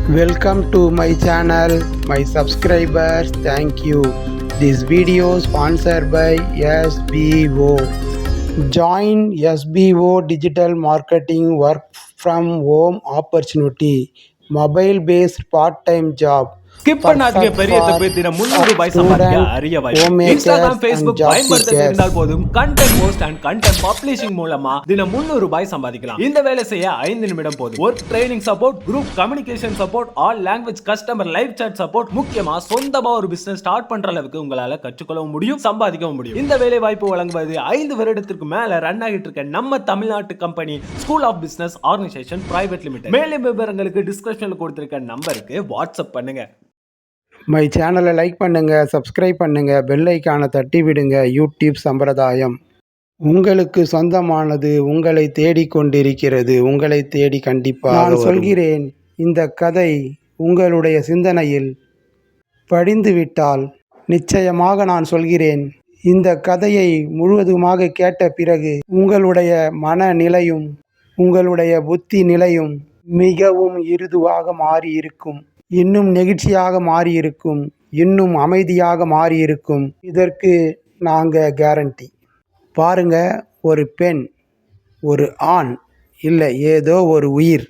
Welcome to my channel, my subscribers, thank you. This video sponsored by SBO. Join SBO Digital Marketing Work from Home Opportunity, mobile based part-time job. Skip பண்ணாதீங்க. Perfect பெரிய for தப்பு. தினம் 300 ரூபாய் சம்பாதிக்க student, அரிய வாய்ப்பு. homemakers Instagram, and Facebook job பயன்படுத்த seekers. தெரிந்தால் போதும். Content post and content publishing மூலமா தினம் 300 ரூபாய் சம்பாதிக்கலாம். இந்த வேலை செய்ய 5 நிமிடம் போதும். Work training support, group communication support, all language customer live chat support, முக்கியமா சொந்தமா ஒரு பிசினஸ் ஸ்டார்ட் பண்ற அளவுக்கு உங்களால கற்றுக்கொள்ளவும் முடியும், சம்பாதிக்கவும் முடியும். இந்த வேலை வாய்ப்பு வழங்குவது 5 வருடத்திற்கு மேல ரன் ஆகிட்டு இருக்க நம்ம தமிழ்நாட்டு company school of business organisation private limited. மேலும் விவரங்களுக்கு டிஸ்கிரிப்ஷன்ல கொடுத்திருக்க நம்பருக்கு வாட்ஸ்அப் பண்ணுங்க. மை சேனலை லைக் பண்ணுங்கள், சப்ஸ்கிரைப் பண்ணுங்கள், பெல் ஐக்கானை தட்டி விடுங்க. யூடியூப் சம்பிரதாயம் உங்களுக்கு சொந்தமானது, உங்களை தேடிக்கொண்டிருக்கிறது, உங்களை தேடி கண்டிப்பாக நான் சொல்கிறேன். இந்த கதை உங்களுடைய சிந்தனையில் படிந்துவிட்டால் நிச்சயமாக நான் சொல்கிறேன், இந்த கதையை முழுவதுமாக கேட்ட பிறகு உங்களுடைய மனநிலையும் உங்களுடைய புத்தி நிலையும் மிகவும் இறுதுவாக மாறியிருக்கும், இன்னும் நெகிழ்ச்சியாக மாறியிருக்கும், இன்னும் அமைதியாக மாறியிருக்கும். இதற்கு நாங்கள் கேரண்டி. பாருங்க, ஒரு பெண், ஒரு ஆண், இல்லை ஏதோ ஒரு உயிர்,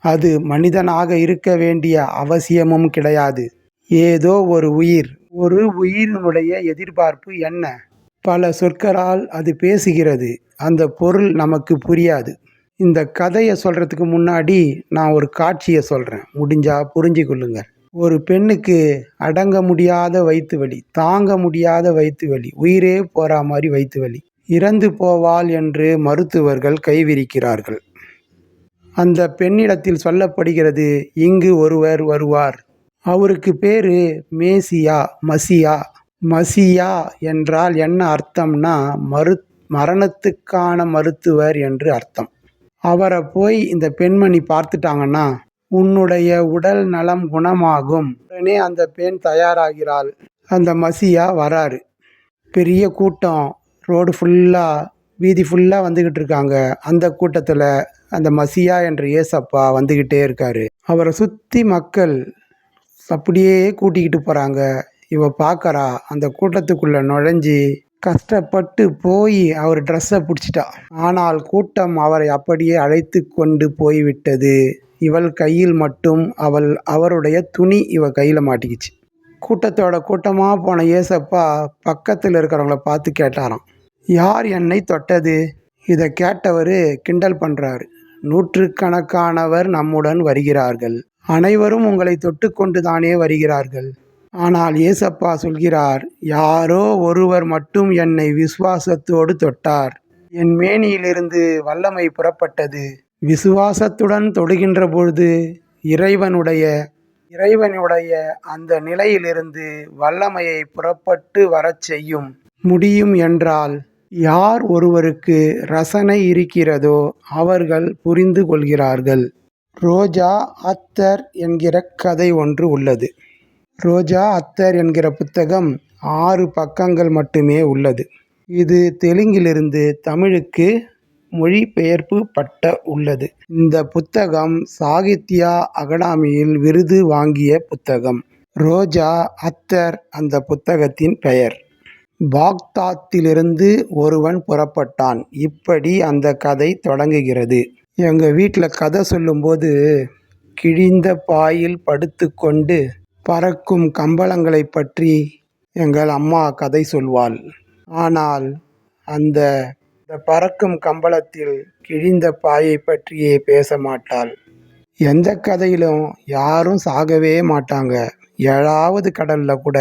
அது மனிதனாக இருக்க வேண்டிய அவசியமும் கிடையாது. ஏதோ ஒரு உயிர், ஒரு உயிரினுடைய எதிர்பார்ப்பு என்ன? பல சொற்களால் அது பேசுகிறது, அந்த பொருள் நமக்கு புரியாது. இந்த கதையை சொல்கிறதுக்கு முன்னாடி நான் ஒரு காட்சியை சொல்கிறேன், முடிஞ்சால் புரிஞ்சு கொள்ளுங்கள். ஒரு பெண்ணுக்கு அடங்க முடியாத வயிற்று வலி, தாங்க முடியாத வயிற்று வலி, உயிரே போகிற மாதிரி வயிற்று வலி. இறந்து போவாள் என்று மருத்துவர்கள் கைவிரிக்கிறார்கள். அந்த பெண்ணிடத்தில் சொல்லப்படுகிறது, இங்கு ஒருவர் வருவார், அவருக்கு பேர் மேசியா, மசியா. மசியா என்றால் என்ன அர்த்தம்னா மரணத்துக்கான மருத்துவர் என்று அர்த்தம். அவரை போய் இந்த பெண்மணி பார்த்துட்டாங்கன்னா உன்னுடைய உடல் நலம் குணமாகும். உடனே அந்த பெண் தயாராகிறாள். அந்த மசியா வராரு. பெரிய கூட்டம், ரோடு ஃபுல்லாக, வீதி ஃபுல்லாக வந்துக்கிட்டு இருக்காங்க. அந்த கூட்டத்தில் அந்த மசியா என்ற ஏசப்பா வந்துக்கிட்டே இருக்காரு. அவரை சுற்றி மக்கள் அப்படியே கூட்டிக்கிட்டு போகிறாங்க. இவ பார்க்கறா, அந்த கூட்டத்துக்குள்ளே நுழைஞ்சி கஷ்டப்பட்டு போய் அவர் ட்ரெஸ்ஸை பிடிச்சிட்டா. ஆனால் கூட்டம் அவரை அப்படியே அழைத்து கொண்டு போய்விட்டது. இவள் கையில் மட்டும் அவருடைய துணி இவ கையில் மாட்டிக்கிச்சு. கூட்டத்தோட கூட்டமாக போன ஏசப்பா பக்கத்தில் இருக்கிறவங்கள பார்த்து கேட்டாராம், யார் என்னை தொட்டது? இதை கேட்டவர் கிண்டல் பண்ணுறாரு. நூற்றுக்கணக்கானவர் நம்முடன் வருகிறார்கள், அனைவரும் உங்களை தொட்டு கொண்டு தானே வருகிறார்கள். ஆனால் ஏசப்பா சொல்கிறார், யாரோ ஒருவர் மட்டும் என்னை விசுவாசத்தோடு தொட்டார். என் மேனியிலிருந்து வல்லமை புறப்பட்டது. விசுவாசத்துடன் தொடுகின்ற பொழுது இறைவனுடைய அந்த நிலையிலிருந்து வல்லமையை புறப்பட்டு வரச் செய்யும். முடியும் என்றால் யார் ஒருவருக்கு ரசனை இருக்கிறதோ அவர்கள் புரிந்து கொள்கிறார்கள். ரோஜா அத்தர் என்கிற கதை ஒன்று உள்ளது. ரோஜா அத்தர் என்கிற புத்தகம் 6 பக்கங்கள் மட்டுமே உள்ளது. இது தெலுங்கிலிருந்து தமிழுக்கு மொழிபெயர்ப்பு உள்ளது. இந்த புத்தகம் சாகித்யா அகாடமியில் விருது வாங்கிய புத்தகம். ரோஜா அத்தர் அந்த புத்தகத்தின் பெயர். பாக்தாத்திலிருந்து ஒருவன் புறப்பட்டான், இப்படி அந்த கதை தொடங்குகிறது. எங்கள் வீட்டில் கதை சொல்லும்போது கிழிந்த பாயில் படுத்து கொண்டு பறக்கும் கம்பளங்களை பற்றி எங்கள் அம்மா கதை சொல்வாள். ஆனால் அந்த பறக்கும் கம்பளத்தில் கிழிந்த பாயை பற்றியே பேச மாட்டாள். எந்த கதையிலும் யாரும் சாகவே மாட்டாங்க. 7வது கடலில் கூட